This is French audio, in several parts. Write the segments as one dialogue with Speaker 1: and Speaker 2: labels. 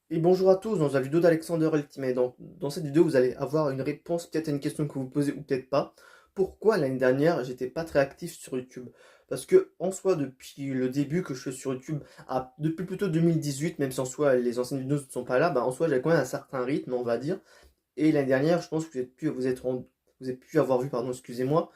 Speaker 1: Et bonjour à tous, dans la vidéo d'Alexander Ultimate. Dans cette vidéo, vous allez avoir une réponse peut-être à une question que vous posez ou peut-être pas. Pourquoi l'année dernière, j'étais pas très actif sur YouTube? Parce que, en soi, depuis le début que je suis sur YouTube, depuis plutôt 2018, même si en soi les anciennes vidéos ne sont pas là, bah en soi j'avais quand même un certain rythme, on va dire. Et l'année dernière, je pense que vous avez pu avoir vu, pardon, excusez-moi,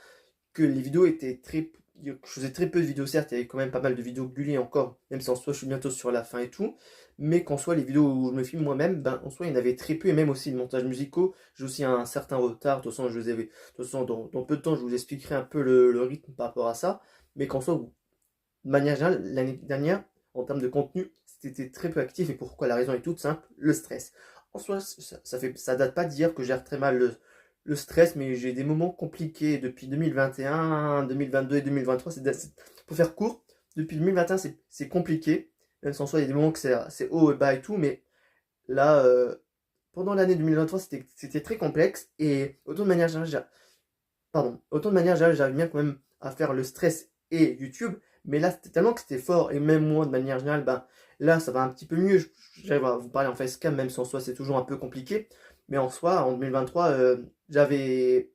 Speaker 1: que les vidéos étaient très. Je faisais très peu de vidéos, certes, il y avait quand même pas mal de vidéos publiées encore, même si en soi je suis bientôt sur la fin et tout, mais qu'en soi les vidéos où je me filme moi-même, ben en soi il y en avait très peu, et même aussi le montage musicaux, j'ai aussi un certain retard, de toute façon, de toute façon dans peu de temps je vous expliquerai un peu le rythme par rapport à ça, mais qu'en soi, de manière générale, l'année dernière, en termes de contenu, c'était très peu actif, et pourquoi la raison est toute simple, le stress. En soi, ça date pas d'hier que je gère très mal le stress, mais j'ai des moments compliqués depuis 2021, 2022 et 2023. Pour faire court, depuis 2021, c'est compliqué. Même si en soi, il y a des moments que c'est haut et bas et tout, mais là, pendant l'année 2023, c'était très complexe. Et autant de manière générale, autant de manière générale, j'arrive bien quand même à faire le stress et YouTube. Mais là, c'était tellement que c'était fort. Et même moi, de manière générale, ben, là, ça va un petit peu mieux. J'arrive à vous parler en facecam, même si en soi, c'est toujours un peu compliqué. Mais en soi, en 2023, je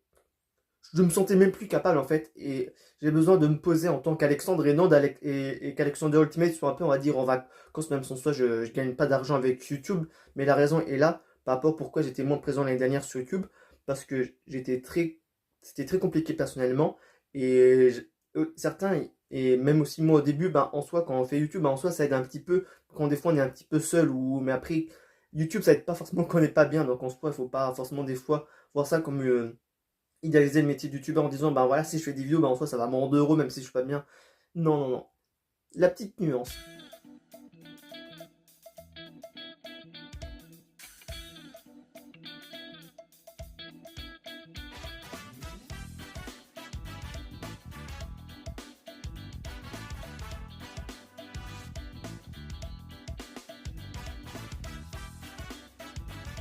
Speaker 1: me sentais même plus capable en fait, et j'ai besoin de me poser en tant qu'Alexandre et non et qu'Alexander Ultimate soit un peu, on va dire, en vacances, même sans soi je gagne pas d'argent avec YouTube, mais la raison est là par rapport à pourquoi j'étais moins présent l'année dernière sur YouTube, parce que c'était très compliqué personnellement, et certains, et même aussi moi au début, ben, en soi, quand on fait YouTube, ben, en soi, ça aide un petit peu, quand des fois on est un petit peu seul, mais après, YouTube, ça aide pas forcément quand on n'est pas bien, donc en soi, il faut pas forcément des fois voir ça comme idéaliser le métier de youtubeur en disant bah voilà, si je fais des vidéos, bah en soi ça va me rendre heureux même si je suis pas bien. Non, non, non. La petite nuance.